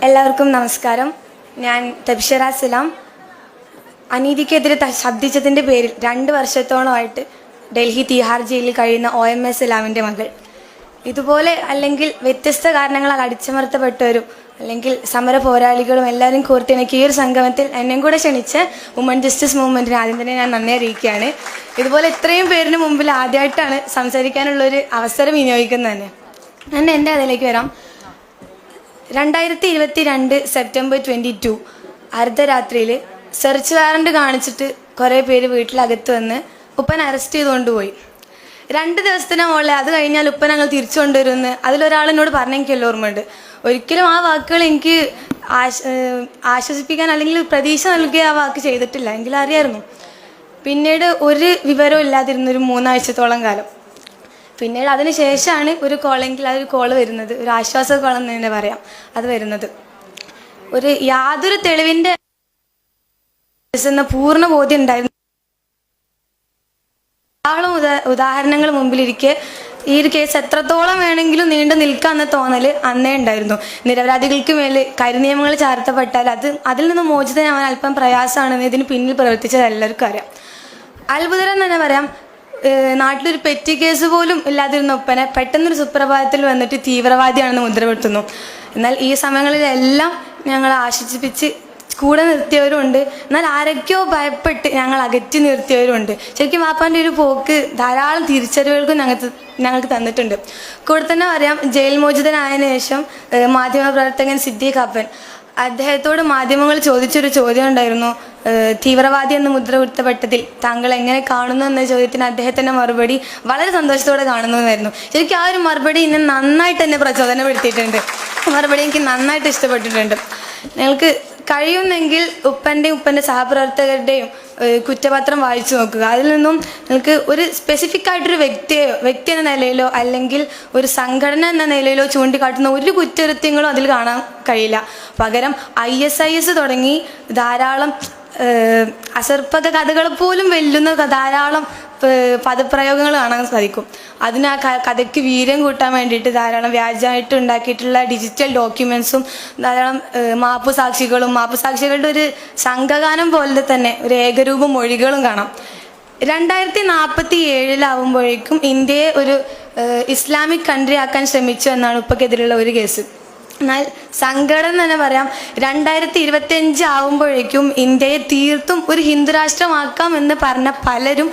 എല്ലാവർക്കും നമസ്കാരം. ഞാൻ തബ്ഷിറ സലാം. അനീതിക്കെതിരെ ശബ്ദിച്ചതിൻ്റെ പേരിൽ 2 വർഷത്തോളമായിട്ട് ഡൽഹി തിഹാർ ജയിലിൽ കഴിയുന്ന OMS സലാമിൻ്റെ മകൾ. ഇതുപോലെ അല്ലെങ്കിൽ വ്യത്യസ്ത കാരണങ്ങളാൽ അടിച്ചമർത്തപ്പെട്ടവരും അല്ലെങ്കിൽ സമര പോരാളികളും എല്ലാവരും കോർത്തിണക്കി ഈ ഒരു സംഗമത്തിൽ എന്നെയും കൂടെ ക്ഷണിച്ച് വുമൺ ജസ്റ്റിസ് മൂവ്മെൻറ്റിന് ആദ്യം തന്നെ ഞാൻ നന്ദി അറിയിക്കുകയാണ്. ഇതുപോലെ ഇത്രയും പേരിന് മുമ്പിൽ ആദ്യമായിട്ടാണ് സംസാരിക്കാനുള്ളൊരു അവസരം വിനിയോഗിക്കുന്നത് തന്നെ. ഞാൻ എൻ്റെ അതിലേക്ക് വരാം. 2022 സെപ്റ്റംബർ 22 അർദ്ധരാത്രിയിൽ സെർച്ച് വാറണ്ട് കാണിച്ചിട്ട് കുറേ പേര് വീട്ടിലകത്ത് വന്ന് ഉപ്പൻ അറസ്റ്റ് ചെയ്തുകൊണ്ട് പോയി. 2 ദിവസത്തിന് മുകളിൽ അത് കഴിഞ്ഞാൽ ഉപ്പൻ ഞങ്ങൾ തിരിച്ചു കൊണ്ടുവരുമെന്ന് അതിലൊരാളെന്നോട് പറഞ്ഞ എനിക്കെല്ലാം ഓർമ്മയുണ്ട്. ഒരിക്കലും ആ വാക്കുകൾ എനിക്ക് ആശ്വസിപ്പിക്കാൻ അല്ലെങ്കിൽ പ്രതീക്ഷ നൽകിയ ആ വാക്ക് ചെയ്തിട്ടില്ല, എങ്കിലും അറിയായിരുന്നു. പിന്നീട് ഒരു വിവരവും ഇല്ലാതിരുന്നൊരു 3 ആഴ്ചത്തോളം കാലം. പിന്നീട് അതിന് ശേഷമാണ് ഒരു കോളെങ്കിൽ അതൊരു കോള് വരുന്നത്, ഒരു ആശ്വാസ കോളെന്ന് തന്നെ പറയാം. അത് വരുന്നത് ഒരു യാതൊരു തെളിവിൻ്റെ എന്ന പൂർണ്ണ ബോധ്യം ഉണ്ടായിരുന്നു. ധാരാളം ഉദാഹരണങ്ങൾ മുമ്പിലിരിക്കെ ഈ ഒരു കേസ് എത്രത്തോളം വേണമെങ്കിലും നീണ്ടു നിൽക്കാമെന്ന തോന്നൽ അന്നേ ഉണ്ടായിരുന്നു. നിരപരാധികൾക്ക് മേൽ കരിനിയമങ്ങൾ ചാർത്തപ്പെട്ടാൽ അതിൽ നിന്ന് മോചിതനാവാൻ അല്പം പ്രയാസമാണെന്ന് ഇതിന് പിന്നിൽ പ്രവർത്തിച്ചത് എല്ലാവർക്കും അറിയാം. അത്ഭുതം തന്നെ പറയാം. നാട്ടിലൊരു പെറ്റി കേസ് പോലും ഇല്ലാതിരുന്ന ഉപ്പനെ പെട്ടെന്നൊരു സുപ്രഭാതത്തിൽ വന്നിട്ട് തീവ്രവാദിയാണെന്ന് മുദ്രപെടുത്തുന്നു. എന്നാൽ ഈ സമയങ്ങളിലെല്ലാം ഞങ്ങൾ ആശ്വസിപ്പിച്ച് കൂടെ നിർത്തിയവരുണ്ട്, എന്നാൽ ആരൊക്കെയോ ഭയപ്പെട്ട് ഞങ്ങൾ അകറ്റി നിർത്തിയവരുണ്ട്. ശരിക്കും വാപ്പാൻ്റെ ഒരു പോക്ക് ധാരാളം തിരിച്ചറിവുകൾക്കും ഞങ്ങൾക്ക് തന്നിട്ടുണ്ട്. കൂടെ തന്നെ പറയാം, ജയിൽ മോചിതനായതിനു ശേഷം മാധ്യമപ്രവർത്തകൻ സിദ്ദീഖ് അപ്പൻ അദ്ദേഹത്തോട് മാധ്യമങ്ങൾ ചോദിച്ചൊരു ചോദ്യം ഉണ്ടായിരുന്നു. തീവ്രവാദി എന്ന് മുദ്രകുത്തപ്പെട്ടതിൽ താങ്കൾ എങ്ങനെ കാണുന്നു എന്ന ചോദ്യത്തിന് അദ്ദേഹത്തിൻ്റെ മറുപടി വളരെ സന്തോഷത്തോടെ കാണുന്നതായിരുന്നു. ശരിക്കും ആ ഒരു മറുപടി എന്നെ നന്നായിട്ട് എന്നെ പ്രചോദനപ്പെടുത്തിയിട്ടുണ്ട്. മറുപടി എനിക്ക് നന്നായിട്ട് ഇഷ്ടപ്പെട്ടിട്ടുണ്ട്. ഞങ്ങൾക്ക് കഴിയുമെങ്കിൽ ഉപ്പൻ്റെ സഹപ്രവർത്തകരുടെയും കുറ്റപത്രം വായിച്ചു നോക്കുക. അതിൽ നിന്നും നിങ്ങൾക്ക് ഒരു സ്പെസിഫിക് ആയിട്ടൊരു വ്യക്തി എന്ന നിലയിലോ അല്ലെങ്കിൽ ഒരു സംഘടന എന്ന നിലയിലോ ചൂണ്ടിക്കാട്ടുന്ന ഒരു കുറ്റകൃത്യങ്ങളും അതിൽ കാണാൻ കഴിയില്ല. പകരം ISIS തുടങ്ങി ധാരാളം അസർപ്പക കഥകൾ പോലും വെല്ലുന്ന ധാരാളം പദപ്രയോഗങ്ങൾ കാണാൻ സാധിക്കും. അതിന് ആ കഥയ്ക്ക് വീര്യം കൂട്ടാൻ വേണ്ടിയിട്ട് ധാരാളം വ്യാജമായിട്ട് ഉണ്ടാക്കിയിട്ടുള്ള ഡിജിറ്റൽ ഡോക്യുമെൻസും ധാരാളം മാപ്പുസാക്ഷികളുടെ ഒരു സംഘഗാനം പോലെ തന്നെ ഒരു ഏകരൂപ മൊഴികളും കാണാം. 2047 ഇന്ത്യയെ ഒരു ഇസ്ലാമിക് കൺട്രി ആക്കാൻ ശ്രമിച്ചു എന്നാണ് ഉപ്പക്കെതിരെയുള്ള ഒരു കേസ്. എന്നാൽ സങ്കടം തന്നെ പറയാം, 2025 ഇന്ത്യയെ തീർത്തും ഒരു ഹിന്ദു രാഷ്ട്രമാക്കാം എന്ന് പറഞ്ഞ പലരും